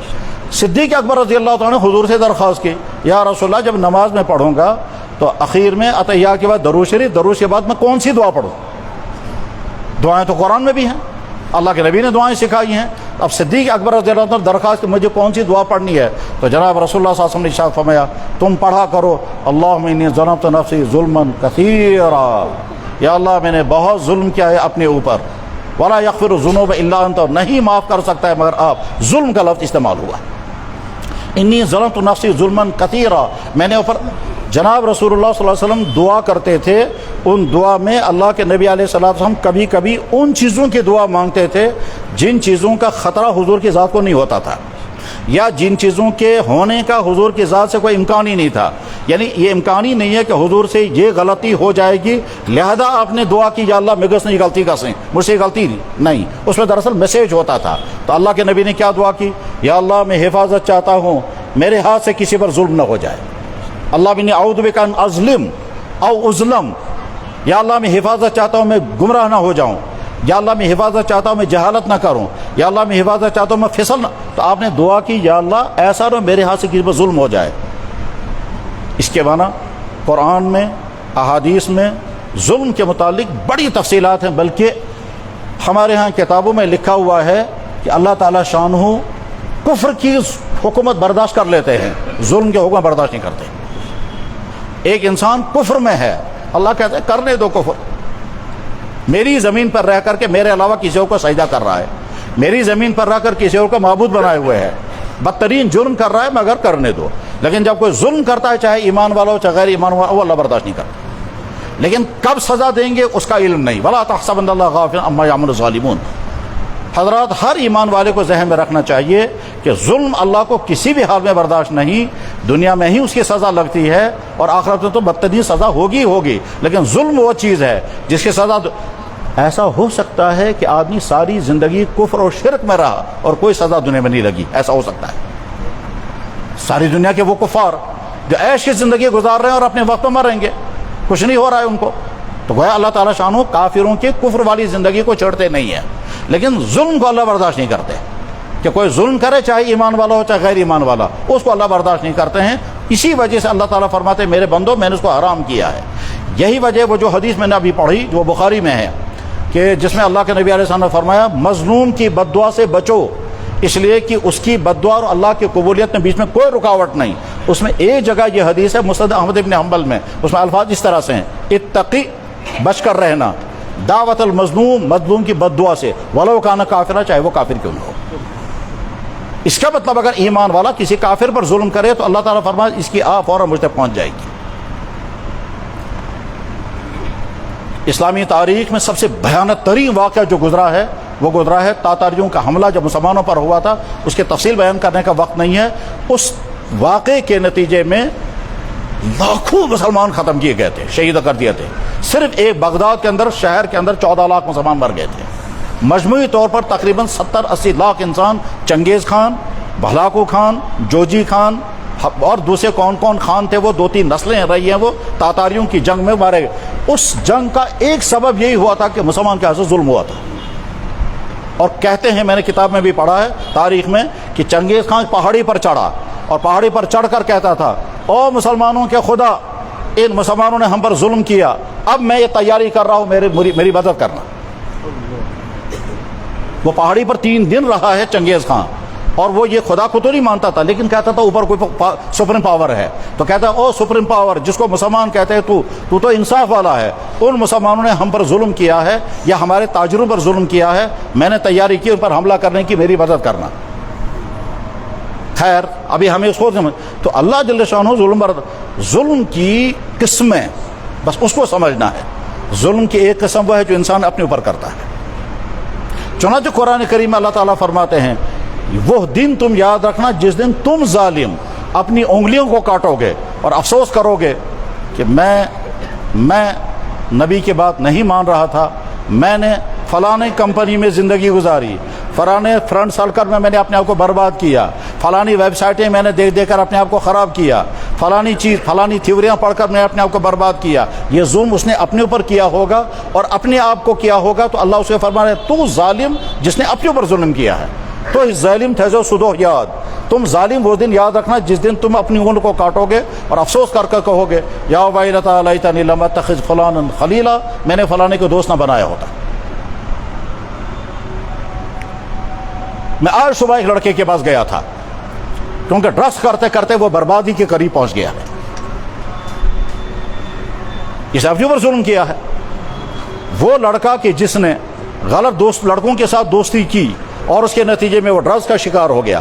صدیق اکبر رضی اللہ تعالیٰ نے حضور سے درخواست کی یا رسول اللہ جب نماز میں پڑھوں گا تو اخیر میں عطیہ کے بعد درود شریف, درود کے بعد میں کون سی دعا پڑھوں؟ دعائیں تو قرآن میں بھی ہیں, اللہ کے نبی نے دعائیں سکھائی ہیں. اب صدیق اکبر رضی اللہ عنہ درخواست کہ مجھے کون سی دعا پڑھنی ہے, تو جناب رسول اللہ صلی اللہ علیہ وسلم نے ارشاد فرمایا تم پڑھا کرو اللہم انی ظلمت نفسی ظلما کثیرا, یا اللہ میں نے بہت ظلم کیا ہے اپنے اوپر, ولا یغفر الذنوب الا انت, نہیں معاف کر سکتا ہے مگر آپ. ظلم کا لفظ استعمال ہوا, انی ظلمت نفسی ظلما کثیرا, میں نے جناب رسول اللہ صلی اللہ علیہ وسلم دعا کرتے تھے، ان دعا میں اللہ کے نبی علیہ الصلوۃ والسلام کبھی کبھی ان چیزوں کی دعا مانگتے تھے جن چیزوں کا خطرہ حضور کی ذات کو نہیں ہوتا تھا، یا جن چیزوں کے ہونے کا حضور کی ذات سے کوئی امکان ہی نہیں تھا. یعنی یہ امکان ہی نہیں ہے کہ حضور سے یہ غلطی ہو جائے گی لہذا آپ نے دعا کی یا اللہ مجھ سے یہ غلطی کسیں، مجھ سے یہ غلطی نہیں. اس میں دراصل میسیج ہوتا تھا. تو اللہ کے نبی نے کیا دعا کی؟ یا اللہ میں حفاظت چاہتا ہوں میرے ہاتھ سے کسی پر ظلم نہ ہو جائے. اللہ بنی اعوذ بک ان اظلم او اظلم، یا اللہ میں حفاظت چاہتا ہوں میں گمراہ نہ ہو جاؤں، یا اللہ میں حفاظت چاہتا ہوں میں جہالت نہ کروں، یا اللہ میں حفاظت چاہتا ہوں میں پھسل نہ. تو آپ نے دعا کی یا اللہ ایسا نہ میرے ہاتھ سے کسی پر ظلم ہو جائے. اس کے معنی قرآن میں احادیث میں ظلم کے متعلق بڑی تفصیلات ہیں، بلکہ ہمارے ہاں کتابوں میں لکھا ہوا ہے کہ اللہ تعالیٰ شانہ کفر کی حکومت برداشت کر لیتے ہیں، ظلم کے حکم برداشت نہیں کرتے. ایک انسان کفر میں ہے، اللہ کہتے ہیں کرنے دو کفر. میری زمین پر رہ کر کے میرے علاوہ کسی اور کو سجدہ کر رہا ہے، میری زمین پر رہ کر کسی اور کو معبود بنائے ہوئے ہے، بدترین جرم کر رہا ہے، مگر کرنے دو. لیکن جب کوئی ظلم کرتا ہے چاہے ایمان والا ہو چاہے غیر ایمان والا وہ اللہ برداشت نہیں کرتا. لیکن کب سزا دیں گے اس کا علم نہیں. وَلَا تَحْسَبَنَّ اللَّهَ غَافِلًا عَمَّا يَعْمَلُ الظَّالِمُونَ. حضرات ہر ایمان والے کو ذہن میں رکھنا چاہیے کہ ظلم اللہ کو کسی بھی حال میں برداشت نہیں. دنیا میں ہی اس کی سزا لگتی ہے اور آخرت میں تو بدترین سزا ہوگی. لیکن ظلم وہ چیز ہے جس کی سزا ایسا ہو سکتا ہے کہ آدمی ساری زندگی کفر اور شرک میں رہا اور کوئی سزا دنیا میں نہیں لگی. ایسا ہو سکتا ہے. ساری دنیا کے وہ کفار جو عیش کی زندگی گزار رہے ہیں اور اپنے وقت میں مریں گے، کچھ نہیں ہو رہا ہے ان کو. تو گویا اللہ تعالیٰ شانہ کافروں کے کفر والی زندگی کو چھوڑتے نہیں ہیں، لیکن ظلم کو اللہ برداشت نہیں کرتے. کہ کوئی ظلم کرے چاہے ایمان والا ہو چاہے غیر ایمان والا، اس کو اللہ برداشت نہیں کرتے ہیں. اسی وجہ سے اللہ تعالیٰ فرماتے ہیں میرے بندو میں نے اس کو حرام کیا ہے. یہی وجہ وہ جو حدیث میں نے ابھی پڑھی جو بخاری میں ہے کہ جس میں اللہ کے نبی علیہ السلام نے فرمایا مظلوم کی بد دعا سے بچو، اس لیے کہ اس کی بد دعا اور اللہ کی قبولیت میں بیچ میں کوئی رکاوٹ نہیں. اس میں ایک جگہ یہ حدیث ہے مسند احمد ابن حنبل میں، اس میں الفاظ اس طرح سے ہیں اتقی، بچ کر رہنا، دعوت المظلوم، مظلوم کی بد دعا سے، ولو کان کافرا، چاہے وہ کافر کیوں نہ ہو. اس کا مطلب اگر ایمان والا کسی کافر پر ظلم کرے تو اللہ تعالیٰ فرمائے اس کی فوراً مجھ تک پہنچ جائے گی. اسلامی تاریخ میں سب سے بھیانک ترین واقعہ جو گزرا ہے وہ گزرا ہے تاتاریوں کا حملہ جب مسلمانوں پر ہوا تھا. اس کے تفصیل بیان کرنے کا وقت نہیں ہے. اس واقعے کے نتیجے میں لاکھوں مسلمان ختم کیے گئے تھے، شہید کر دیے تھے. صرف ایک بغداد کے اندر، شہر کے اندر 14 لاکھ مسلمان مر گئے تھے. مجموعی طور پر تقریباً 70-80 لاکھ انسان چنگیز خان، بھلاکو خان، جوجی خان اور دوسرے کون کون خان تھے وہ 2-3 نسلیں رہی ہیں وہ تاتاریوں کی جنگ میں مارے گئے. اس جنگ کا ایک سبب یہی ہوا تھا کہ مسلمان کے ہاتھ سے ظلم ہوا تھا. اور کہتے ہیں، میں نے کتاب میں بھی پڑھا ہے تاریخ میں، کہ چنگیز خان پہاڑی پر چڑھا اور پہاڑی پر چڑھ کر کہتا تھا او مسلمانوں کے خدا، ان مسلمانوں نے ہم پر ظلم کیا، اب میں یہ تیاری کر رہا ہوں میری مدد کرنا. وہ پہاڑی پر 3 دن رہا ہے چنگیز خان، اور وہ یہ خدا کو تو نہیں مانتا تھا لیکن کہتا تھا اوپر کوئی سپریم پاور ہے. تو کہتا ہے او سپریم پاور جس کو مسلمان کہتے ہیں تو تو انصاف والا ہے، ان مسلمانوں نے ہم پر ظلم کیا ہے یا ہمارے تاجروں پر ظلم کیا ہے، میں نے تیاری کی ان پر حملہ کرنے کی، میری مدد کرنا. خیر ابھی ہمیں اس کو تو اللہ جل شانہ ظلم کی قسمیں بس اس کو سمجھنا ہے. ظلم کی ایک قسم وہ ہے جو انسان اپنے اوپر کرتا ہے. چنانچہ قرآن کریم میں اللہ تعالیٰ فرماتے ہیں وہ دن تم یاد رکھنا جس دن تم ظالم اپنی انگلیوں کو کاٹو گے اور افسوس کرو گے کہ میں نبی کی بات نہیں مان رہا تھا، میں نے فلانے کمپنی میں زندگی گزاری، فلانے فرنٹ سرکل میں میں نے اپنے آپ کو برباد کیا، فلانی ویب سائٹیں میں نے دیکھ کر اپنے آپ کو خراب کیا، فلانی تھیوریاں پڑھ کر میں نے اپنے آپ کو برباد کیا. یہ ظلم اس نے اپنے اوپر کیا ہوگا اور اپنے آپ کو کیا ہوگا. تو اللہ اسے فرما رہا ہے تو ظالم جس نے اپنے اوپر ظلم کیا ہے، تو اس ظالم تھے سدو یاد، تم ظالم وہ دن یاد رکھنا جس دن تم اپنی انگل کو کاٹو گے اور افسوس کر کر کہو گے یا ویلتی لیتنی لم اتخذ فلانا خلیلا، میں نے فلانے کو دوست نہ بنایا ہوتا. میں آج صبح ایک لڑکے کے پاس گیا تھا کیونکہ ڈرگس کرتے کرتے وہ بربادی کے قریب پہنچ گیا ہے. اس اپنے اوپر ظلم کیا ہے. وہ لڑکا کہ جس نے غلط لڑکوں کے ساتھ دوستی کی اور اس کے نتیجے میں وہ ڈرگس کا شکار ہو گیا،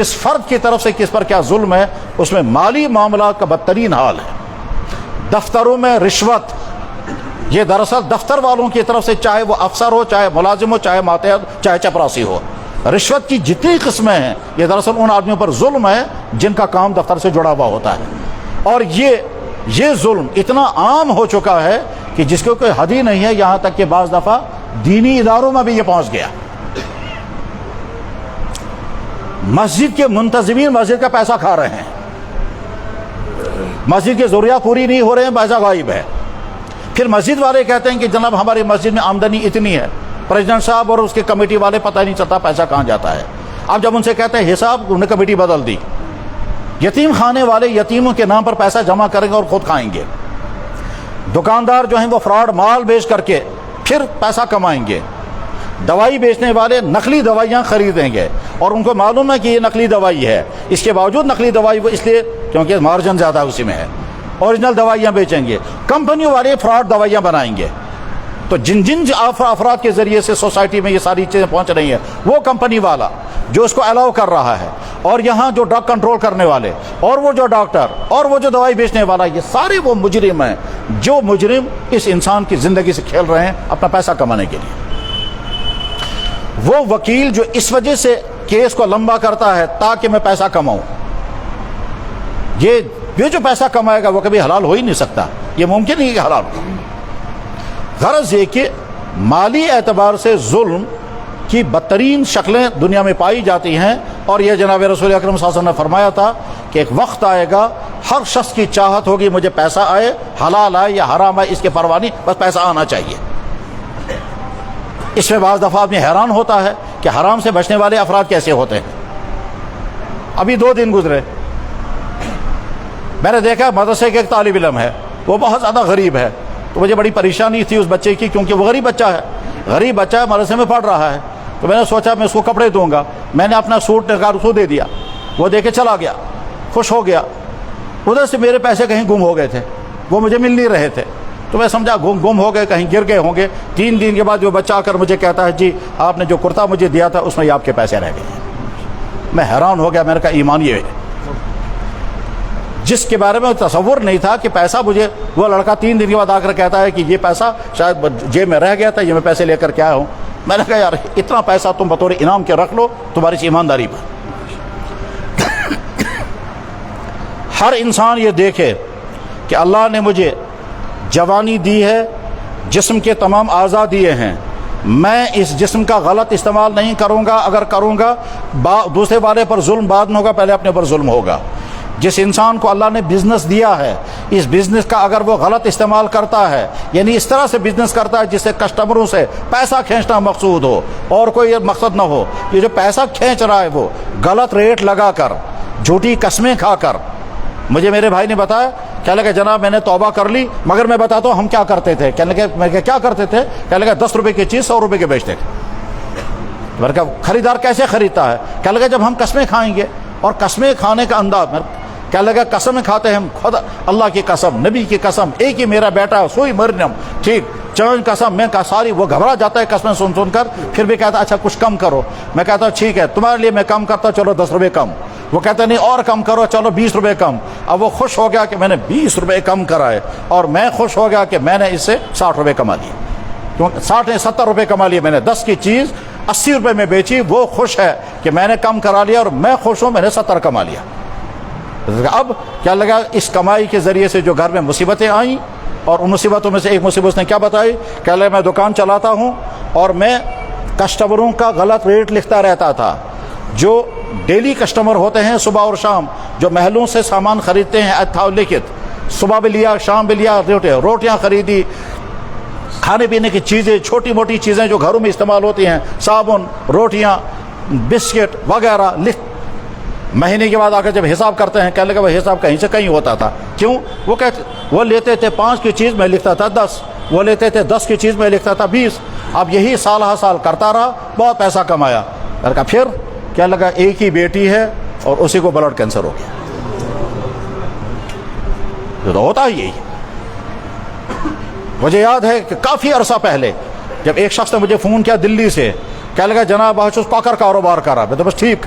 کس فرد کی طرف سے کس پر کیا ظلم ہے، اس میں مالی معاملات کا بدترین حال ہے۔ دفتروں میں رشوت، یہ دراصل دفتر والوں کی طرف سے، چاہے وہ افسر ہو، چاہے ملازم ہو، چاہے ماتحت، چاہے چپراسی ہو، رشوت کی جتنی قسمیں ہیں یہ دراصل ان آدمیوں پر ظلم ہے جن کا کام دفتر سے جڑا ہوا ہوتا ہے۔ اور یہ ظلم اتنا عام ہو چکا ہے کہ جس کو کوئی حد ہی نہیں ہے، یہاں تک کہ بعض دفعہ دینی اداروں میں بھی یہ پہنچ گیا۔ مسجد کے منتظمین مسجد کا پیسہ کھا رہے ہیں، مسجد کی ضروریات پوری نہیں ہو رہے ہیں، پیسہ غائب ہے۔ پھر مسجد والے کہتے ہیں کہ جناب ہماری مسجد میں آمدنی اتنی ہے، پریزیڈنٹ صاحب اور اس کے کمیٹی والے پتہ نہیں چلتا پیسہ کہاں جاتا ہے۔ اب جب ان سے کہتے ہیں حساب، انہوں نے کمیٹی بدل دی۔ یتیم خانے والے یتیموں کے نام پر پیسہ جمع کریں گے اور خود کھائیں گے۔ دکاندار جو ہیں وہ فراڈ مال بیچ کر کے پھر پیسہ کمائیں گے۔ دوائی بیچنے والے نقلی دوائیاں خریدیں گے اور ان کو معلوم ہے کہ یہ نقلی دوائی ہے، اس کے باوجود نقلی دوائی وہ اس لیے کیونکہ مارجن زیادہ اسی میں ہے، اوریجنل دوائیاں بیچیں گے۔ کمپنیوں والے فراڈ دوائیاں بنائیں گے۔ تو جن افراد کے ذریعے سے سوسائٹی میں یہ ساری چیزیں پہنچ رہی ہیں، وہ کمپنی والا جو اس کو الاؤ کر رہا ہے، اور یہاں جو ڈرگ کنٹرول کرنے والے، اور وہ جو ڈاکٹر، اور وہ جو دوائی بیچنے والا، یہ سارے وہ مجرم ہیں جو مجرم اس انسان کی زندگی سے کھیل رہے ہیں اپنا پیسہ کمانے کے لیے۔ وہ وکیل جو اس وجہ سے کیس کو لمبا کرتا ہے تاکہ میں پیسہ کماؤں، یہ جو پیسہ کمائے گا وہ کبھی حلال ہو ہی نہیں سکتا، یہ ممکن نہیں کہ حلال ہو۔ غرض یہ کہ مالی اعتبار سے ظلم کی بدترین شکلیں دنیا میں پائی جاتی ہیں، اور یہ جناب رسول اکرم صلی اللہ علیہ وسلم نے فرمایا تھا کہ ایک وقت آئے گا ہر شخص کی چاہت ہوگی مجھے پیسہ آئے، حلال آئے یا حرام آئے اس کے پرواہ نہیں، بس پیسہ آنا چاہیے۔ اس میں بعض دفعہ آدمی حیران ہوتا ہے کہ حرام سے بچنے والے افراد کیسے ہوتے ہیں۔ ابھی 2 دن گزرے، میں نے دیکھا مدرسے کے ایک طالب علم ہے، وہ بہت زیادہ غریب ہے، تو مجھے بڑی پریشانی تھی اس بچے کی، کیونکہ وہ غریب بچہ ہے، مدرسے میں پڑھ رہا ہے۔ تو میں نے سوچا میں اس کو کپڑے دوں گا، میں نے اپنا سوٹ نکال اس کو دے دیا، وہ دے کے چلا گیا، خوش ہو گیا۔ ادھر سے میرے پیسے کہیں گم ہو گئے تھے، وہ مجھے مل نہیں رہے تھے، تو میں سمجھا گم ہو گئے، کہیں گر گئے ہوں گے۔ 3 دن کے بعد جو بچہ آ کر مجھے کہتا ہے جی آپ نے جو کرتا مجھے دیا تھا اس میں یہ آپ کے پیسے رہ گئے۔ میں حیران ہو گیا، میں نے کہا ایمان یہ ہے جس کے بارے میں تصور نہیں تھا کہ پیسہ مجھے، وہ لڑکا 3 دن کے بعد آ کر کہتا ہے کہ یہ پیسہ شاید جیب میں رہ گیا تھا، یہ میں پیسے لے کر کے آیا ہوں۔ میں نے کہا یار اتنا پیسہ تم بطور انعام کے رکھ لو تمہاری اس ایمانداری پر۔ ہر انسان یہ دیکھے کہ اللہ نے مجھے جوانی دی ہے، جسم کے تمام اعضاء دیے ہیں، میں اس جسم کا غلط استعمال نہیں کروں گا، اگر کروں گا دوسرے والے پر ظلم بعد میں ہوگا، پہلے اپنے پر ظلم ہوگا۔ جس انسان کو اللہ نے بزنس دیا ہے، اس بزنس کا اگر وہ غلط استعمال کرتا ہے، یعنی اس طرح سے بزنس کرتا ہے جس سے کسٹمروں سے پیسہ کھینچنا مقصود ہو اور کوئی مقصد نہ ہو، یہ جو پیسہ کھینچ رہا ہے وہ غلط ریٹ لگا کر، جھوٹی قسمیں کھا کر۔ مجھے میرے بھائی نے بتایا، کہنے لگا جناب میں نے توبہ کر لی، مگر میں بتاتا ہوں ہم کیا کرتے تھے۔ کہنے لگا میں کیا کرتے تھے؟ کہنے لگا 10 روپے کی چیز 100 روپے کے بیچتے تھے۔ میں نے کہا خریدار کیسے خریدتا ہے؟ کہنے لگا جب ہم قسمیں کھائیں گے، اور قسمیں کھانے کا انداز، کہنے لگا قسمیں کھاتے ہیں ہم، خدا اللہ کی قسم، نبی کی قسم، ایک ہی میرا بیٹا سوئی مریم، ٹھیک چند قسم، میں کہا ساری، وہ گھبرا جاتا ہے قسمیں سن کر، پھر بھی کہتا اچھا کچھ کم کرو۔ میں کہتا ہوں ٹھیک ہے تمہارے لیے میں کم کرتا، چلو 10 روپے کم۔ وہ کہتا نہیں اور کم کرو، چلو 20 روپے کم۔ اب وہ خوش ہو گیا کہ میں نے 20 روپے کم کرائے، اور میں خوش ہو گیا کہ میں نے اس سے 60 روپے کما لیے، کیونکہ 70 روپے کما لیے میں نے، 10 کی چیز 80 روپے میں بیچی، وہ خوش ہے کہ میں نے کم کرا لیا، اور میں خوش ہوں میں نے 70 کما لیا۔ اب کیا لگا اس کمائی کے ذریعے سے جو گھر میں مصیبتیں آئیں، اور ان مصیبتوں میں سے ایک مصیبت نے کیا بتائی، کہ لگا میں دکان چلاتا ہوں اور میں کسٹمروں کا غلط ریٹ لکھتا رہتا تھا۔ جو ڈیلی کسٹمر ہوتے ہیں صبح اور شام، جو محلوں سے سامان خریدتے ہیں، تھا لکھت، صبح بھی لیا شام بھی لیا، روٹیاں خریدی، کھانے پینے کی چیزیں، چھوٹی موٹی چیزیں جو گھروں میں استعمال ہوتی ہیں، صابن، روٹیاں، بسکٹ وغیرہ، مہینے کے بعد آ کر جب حساب کرتے ہیں، کہنے لگا وہ حساب کہیں سے کہیں ہوتا تھا۔ کیوں؟ وہ لیتے تھے 5 کی چیز میں لکھتا تھا 10، وہ لیتے تھے 10 کی چیز میں لکھتا تھا 20۔ اب یہی سال ہر سال کرتا رہا، بہت پیسہ کمایا۔ پھر کیا لگا ایک ہی بیٹی ہے اور اسی کو بلڈ کینسر ہو گیا۔ تو ہوتا ہی یہی۔ مجھے یاد ہے کہ کافی عرصہ پہلے جب ایک شخص نے مجھے فون کیا دلی سے، کہنے لگا جناب بہت کاکر کاروبار کر رہا ہے، تو بس ٹھیک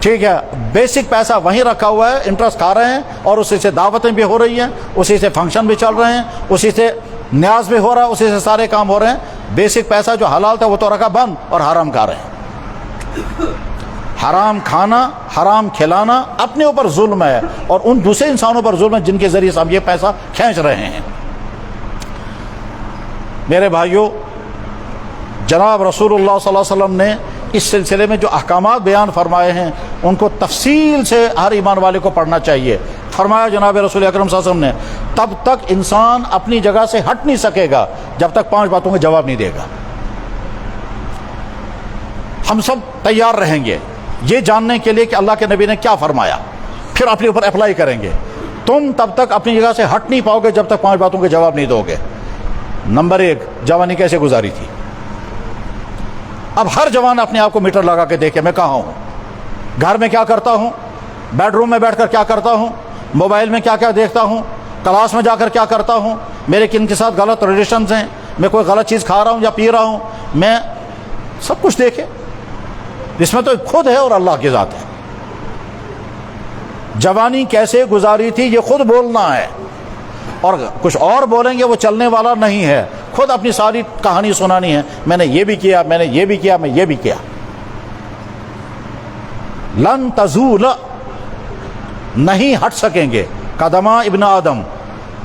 ٹھیک ہے، بیسک پیسہ وہیں رکھا ہوا ہے، انٹرسٹ کھا رہے ہیں، اور اسی سے دعوتیں بھی ہو رہی ہیں، اسی سے فنکشن بھی چل رہے ہیں، اسی سے نیاز بھی ہو رہا ہے، اسی سے سارے کام ہو رہے ہیں۔ بیسک پیسہ جو حلال تھا وہ تو رکھا بند، اور حرام کھا رہے ہیں۔ حرام کھانا، حرام کھلانا اپنے اوپر ظلم ہے، اور ان دوسرے انسانوں پر ظلم ہے جن کے ذریعے سے ہم یہ پیسہ کھینچ رہے ہیں۔ میرے بھائیوں، جناب رسول اللہ صلی اللہ علیہ وسلم نے اس سلسلے میں جو احکامات بیان فرمائے ہیں ان کو تفصیل سے ہر ایمان والے کو پڑھنا چاہیے۔ فرمایا جناب رسول اکرم صلی اللہ علیہ وسلم نے، تب تک انسان اپنی جگہ سے ہٹ نہیں سکے گا جب تک 5 باتوں کا جواب نہیں دے گا۔ ہم سب تیار رہیں گے یہ جاننے کے لیے کہ اللہ کے نبی نے کیا فرمایا، پھر اپنے اوپر اپلائی کریں گے۔ تم تب تک اپنی جگہ سے ہٹ نہیں پاؤ گے جب تک 5 باتوں کے جواب نہیں دو گے۔ نمبر 1، جوانی کیسے گزاری تھی۔ اب ہر جوان اپنے آپ کو میٹر لگا کے دیکھے، میں کہاں ہوں، گھر میں کیا کرتا ہوں، بیڈ روم میں بیٹھ کر کیا کرتا ہوں، موبائل میں کیا کیا دیکھتا ہوں، کلاس میں جا کر کیا کرتا ہوں، میرے کن کے ساتھ غلط ریلیشنز ہیں، میں کوئی غلط چیز کھا رہا ہوں یا پی رہا ہوں، میں سب کچھ دیکھے۔ اس میں تو خود ہے اور اللہ کی ذات ہے۔ جوانی کیسے گزاری تھی یہ خود بولنا ہے، اور کچھ اور بولیں گے وہ چلنے والا نہیں ہے۔ خود اپنی ساری کہانی سنانی ہے، میں نے یہ بھی کیا، میں نے یہ بھی کیا، میں یہ بھی کیا۔ لن تزول، نہیں ہٹ سکیں گے قدما ابن آدم،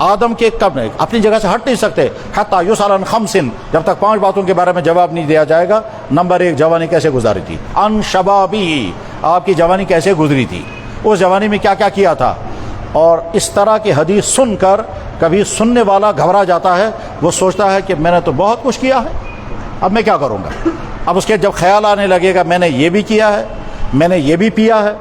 آدم کے قدم اپنی جگہ سے ہٹ نہیں سکتے، حتی یسأل عن 5، جب تک 5 باتوں کے بارے میں جواب نہیں دیا جائے گا۔ نمبر 1، جوانی کیسے گزاری تھی، عن شبابی، آپ کی جوانی کیسے گزری تھی، اس جوانی میں کیا کیا کیا تھا۔ اور اس طرح کی حدیث سن کر کبھی سننے والا گھبرا جاتا ہے، وہ سوچتا ہے کہ میں نے تو بہت کچھ کیا ہے، اب میں کیا کروں گا۔ اب اس کے جب خیال آنے لگے گا میں نے یہ بھی کیا ہے، میں نے یہ بھی پیا ہے،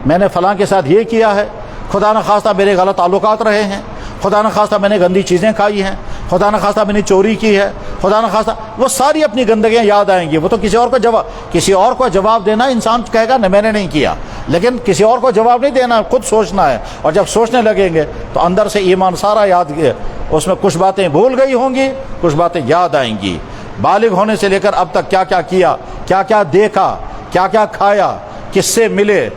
میں نے فلاں کے ساتھ یہ کیا ہے، خدا نہ خواستہ میرے غلط تعلقات رہے ہیں، خدا نہ خواستہ میں نے گندی چیزیں کھائی ہیں، خدا نہ خواستہ میں نے چوری کی ہے، خدا نہ خواستہ، وہ ساری اپنی گندگیاں یاد آئیں گی۔ وہ تو کسی اور کو جواب دینا، انسان کہے گا نہ میں نے نہیں کیا، لیکن کسی اور کو جواب نہیں دینا، خود سوچنا ہے۔ اور جب سوچنے لگیں گے تو اندر سے ایمان سارا یاد، اس میں کچھ باتیں بھول گئی ہوں گی، کچھ باتیں یاد آئیں گی۔ بالغ ہونے سے لے کر اب تک کیا کیا کیا، کیا کیا دیکھا، کیا کیا کھایا، کس سے ملے،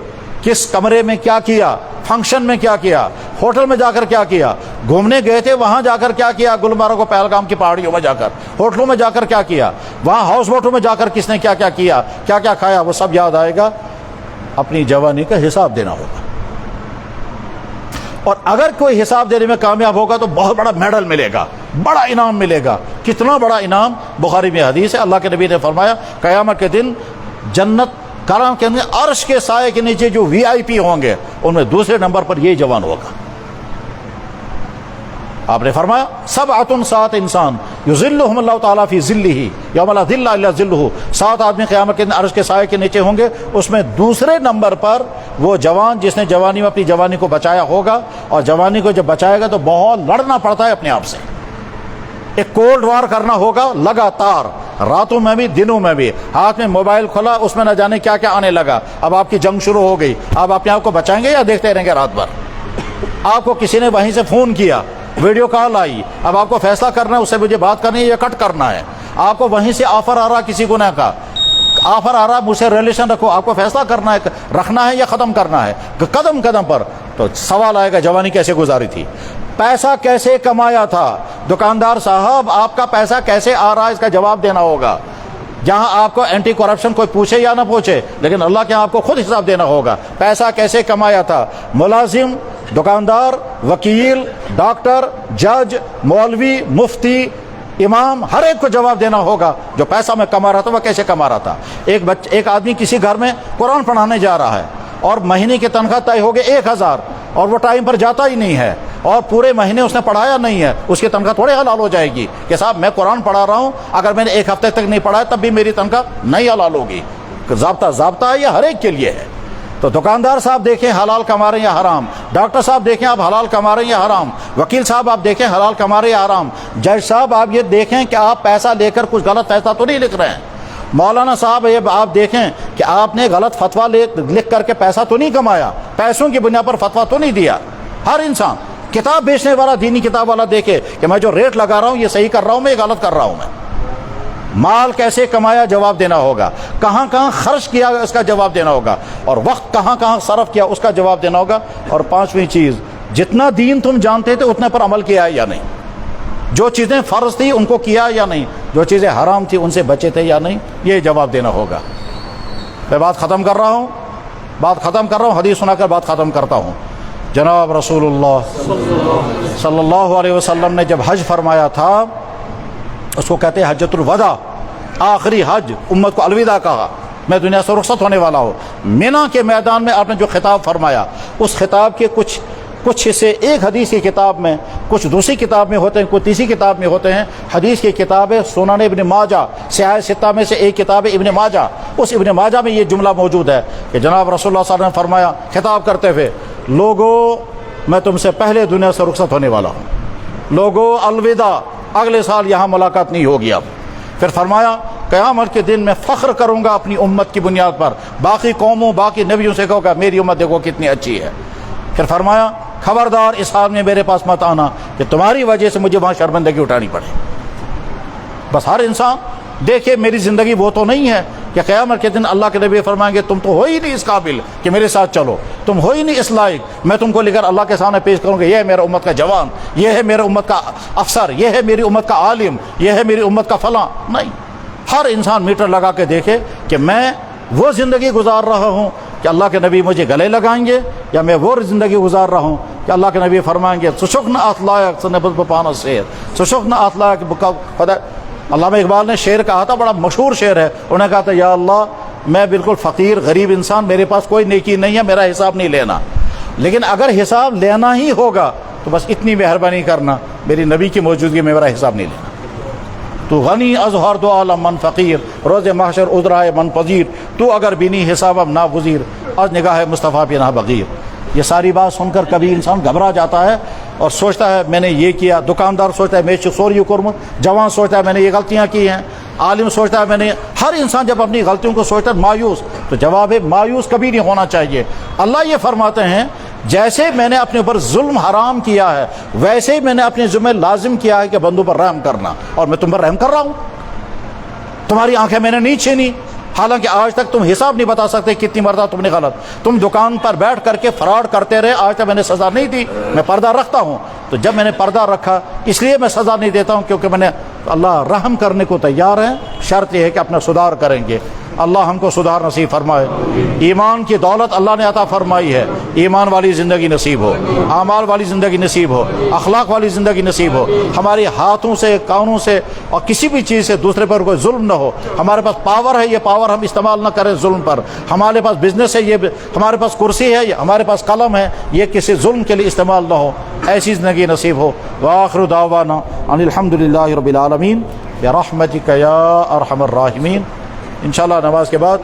کس کمرے میں کیا کیا، فنکشن میں کیا کیا، ہوٹل میں جا کر کیا کیا، گھومنے گئے تھے وہاں جا کر کیا کیا، گلمرگ و پہلگام کی پہاڑیوں میں جا کر، ہوٹلوں میں جا کر کیا کیا، وہاں ہاؤس بوٹوں میں جا کر کس نے کیا کیا کیا، کیا کیا کھایا، وہ سب یاد آئے گا۔ اپنی جوانی کا حساب دینا ہوگا، اور اگر کوئی حساب دینے میں کامیاب ہوگا تو بہت بڑا میڈل ملے گا، بڑا انعام ملے گا۔ کتنا بڑا انعام، بخاری میں حدیث ہے، اللہ کے نبی نے فرمایا قیامت کے دن جنت کرام کے اندر عرش کے سائے کے نیچے جو VIP ہوں گے ان میں دوسرے نمبر پر یہی جوان ہوگا۔ آپ نے فرمایا 7 انسان یظلہم اللہ تعالیٰ فی ظلہ یوم لا ظل الا ظلہ، 7 آدمی قیامت کے دن عرش کے سائے کے نیچے ہوں گے، اس میں دوسرے نمبر پر وہ جوان جس نے جوانی میں اپنی جوانی کو بچایا ہوگا۔ اور جوانی کو جب بچائے گا تو بہت لڑنا پڑتا ہے اپنے آپ سے، ایک کولڈ وار کرنا ہوگا لگاتار، راتوں میں بھی دنوں میں بھی۔ ہاتھ میں موبائل کھلا، اس میں نہ جانے کیا کیا آنے لگا، اب آپ کی جنگ شروع ہو گئی۔ آپ اپنے آپ کو بچائیں گے یا دیکھتے رہیں گے رات بھر؟ آپ کو کسی نے وہیں سے فون کیا، ویڈیو کال آئی، اب آپ کو فیصلہ کرنا ہے اس سے مجھے بات کرنی ہے یا کٹ کرنا ہے۔ آپ کو وہیں سے آفر آ رہا کسی گناہ کا، آفر آ رہا مجھ سے ریلیشن رکھو، آپ کو فیصلہ کرنا ہے رکھنا ہے یا ختم کرنا ہے، قدم قدم پر۔ تو سوال آئے گا جوانی کیسے گزاری تھی، پیسہ کیسے کمایا تھا۔ دکاندار صاحب آپ کا پیسہ کیسے آ رہا ہے اس کا جواب دینا ہوگا۔ جہاں آپ کو اینٹی کرپشن کوئی پوچھے یا نہ پوچھے، لیکن اللہ کے آپ کو خود حساب دینا ہوگا، پیسہ کیسے کمایا تھا۔ ملازم، دکاندار، وکیل، ڈاکٹر، جج، مولوی، مفتی، امام، ہر ایک کو جواب دینا ہوگا جو پیسہ میں کما رہا تھا وہ کیسے کما رہا تھا۔ ایک آدمی کسی گھر میں قرآن پڑھانے جا رہا ہے اور مہینے کی تنخواہ طے ہو گئی 1000، اور وہ ٹائم پر جاتا ہی نہیں ہے اور پورے مہینے اس نے پڑھایا نہیں ہے، اس کی تنخواہ تھوڑے حلال ہو جائے گی کہ صاحب میں قرآن پڑھا رہا ہوں، اگر میں نے 1 ہفتے تک نہیں پڑھا ہے تب بھی میری تنخواہ نہیں حلال ہوگی۔ ضابطہ ہے، یہ ہر ایک کے لیے ہے۔ تو دکاندار صاحب دیکھیں حلال کما رہے ہیں یا حرام، ڈاکٹر صاحب دیکھیں آپ حلال کما رہے ہیں یا حرام، وکیل صاحب آپ دیکھیں حلال کما رہے ہیں یا حرام، جج صاحب آپ یہ دیکھیں کہ آپ پیسہ لے کر کچھ غلط فیصلہ تو نہیں لکھ رہے ہیں، مولانا صاحب یہ آپ دیکھیں کہ آپ نے غلط فتویٰ لکھ کر کے پیسہ تو نہیں کمایا، پیسوں کی بنیاد پر فتویٰ تو نہیں دیا۔ ہر انسان، کتاب بیچنے والا، دینی کتاب والا دیکھے کہ میں جو ریٹ لگا رہا ہوں یہ صحیح کر رہا ہوں میں، یہ غلط کر رہا ہوں میں۔ مال کیسے کمایا جواب دینا ہوگا، کہاں کہاں خرچ کیا اس کا جواب دینا ہوگا، اور وقت کہاں کہاں صرف کیا اس کا جواب دینا ہوگا۔ اور پانچویں چیز، جتنا دین تم جانتے تھے اتنے پر عمل کیا یا نہیں، جو چیزیں فرض تھی ان کو کیا یا نہیں، جو چیزیں حرام تھی ان سے بچے تھے یا نہیں، یہ جواب دینا ہوگا۔ میں بات ختم کر رہا ہوں، حدیث سنا کر بات ختم کرتا ہوں۔ جناب رسول اللہ صلی اللہ علیہ وسلم نے جب حج فرمایا تھا، اس کو کہتے ہیں حجۃ الوداع، آخری حج، امت کو الوداع کہا، میں دنیا سے رخصت ہونے والا ہوں۔ مینا کے میدان میں آپ نے جو خطاب فرمایا، اس خطاب کے کچھ حصے ایک حدیث کی کتاب میں، کچھ دوسری کتاب میں ہوتے ہیں، کچھ تیسری کتاب میں ہوتے ہیں۔ حدیث کی کتاب ہے سنن ابن ماجہ، سیاہ ستہ میں سے ایک کتاب ہے ابن ماجہ، اس ابن ماجہ میں یہ جملہ موجود ہے کہ جناب رسول اللہ صلی اللہ علیہ وسلم نے فرمایا خطاب کرتے ہوئے، لوگو میں تم سے پہلے دنیا سے رخصت ہونے والا ہوں، لوگو الوداع، اگلے سال یہاں ملاقات نہیں ہوگی اب۔ پھر فرمایا قیامت کے دن میں فخر کروں گا اپنی امت کی بنیاد پر، باقی قوموں باقی نبیوں سے کہوں گا میری امت دیکھو کتنی اچھی ہے۔ پھر فرمایا خبردار اس حال میں میرے پاس مت آنا کہ تمہاری وجہ سے مجھے وہاں شرمندگی اٹھانی پڑے۔ بس ہر انسان دیکھے میری زندگی وہ تو نہیں ہے کہ قیامت کے دن اللہ کے نبی فرمائیں گے تم تو ہو ہی نہیں اس قابل کہ میرے ساتھ چلو، تم ہو ہی نہیں اس لائق، میں تم کو لے کر اللہ کے سامنے پیش کروں گا، یہ ہے میرا امت کا جوان، یہ ہے میرے امت کا افسر، یہ ہے میری امت کا عالم، یہ ہے میری امت کا فلاں۔ نہیں، ہر انسان میٹر لگا کے دیکھے کہ میں وہ زندگی گزار رہا ہوں کہ اللہ کے نبی مجھے گلے لگائیں گے، یا میں وہ زندگی گزار رہا ہوں کہ اللہ کے نبی فرمائیں گے سشکن اطلائق سنبت بپانا سیر، سشکن اطلائق خدا۔ علامہ اقبال نے شعر کہا تھا، بڑا مشہور شعر ہے، انہوں نے کہا تھا یا اللہ میں بالکل فقیر غریب انسان، میرے پاس کوئی نیکی نہیں ہے، میرا حساب نہیں لینا، لیکن اگر حساب لینا ہی ہوگا تو بس اتنی مہربانی کرنا میری نبی کی موجودگی میں میرا حساب نہیں لینا۔ تو غنی از ہر دو عالم من فقیر، روز محشر عذرائے من پذیر، تو اگر بینی حسابم ناگزیر، از نگاہ مصطفیٰ پہ نہ بغیر۔ یہ ساری بات سن کر کبھی انسان گھبرا جاتا ہے اور سوچتا ہے میں نے یہ کیا، دکاندار سوچتا ہے میں چوری کروں، جوان سوچتا ہے میں نے یہ غلطیاں کی ہیں، عالم سوچتا ہے میں نے، ہر انسان جب اپنی غلطیوں کو سوچتا ہے مایوس، تو جواب ہے مایوس کبھی نہیں ہونا چاہیے۔ اللہ یہ فرماتے ہیں جیسے میں نے اپنے اوپر ظلم حرام کیا ہے ویسے ہی میں نے اپنے ذمہ لازم کیا ہے کہ بندوں پر رحم کرنا، اور میں تم پر رحم کر رہا ہوں۔ تمہاری آنکھیں میں نے نہیں چھینی، حالانکہ آج تک تم حساب نہیں بتا سکتے کتنی مرتبہ تم نے غلط، تم دکان پر بیٹھ کر کے فراڈ کرتے رہے، آج تک میں نے سزا نہیں دی، میں پردہ رکھتا ہوں۔ تو جب میں نے پردہ رکھا اس لیے میں سزا نہیں دیتا ہوں کیونکہ میں نے، اللہ رحم کرنے کو تیار ہے، شرط یہ ہے کہ اپنا سدھار کریں گے۔ اللہ ہم کو سدھار نصیب فرمائے، ایمان کی دولت اللہ نے عطا فرمائی ہے، ایمان والی زندگی نصیب ہو، اعمال والی زندگی نصیب ہو، اخلاق والی زندگی نصیب ہو، ہمارے ہاتھوں سے کانوں سے اور کسی بھی چیز سے دوسرے پر کوئی ظلم نہ ہو۔ ہمارے پاس پاور ہے، یہ پاور ہم استعمال نہ کریں ظلم پر، ہمارے پاس بزنس ہے، یہ ہمارے پاس کرسی ہے، ہمارے پاس قلم ہے، یہ کسی ظلم کے لیے استعمال نہ ہو، ایسی زندگی نصیب ہو۔ وآخر دعوانا ان الحمد للہ رب العالمین برحمتک یا ارحم الراحمین۔ انشاءاللہ نماز کے بعد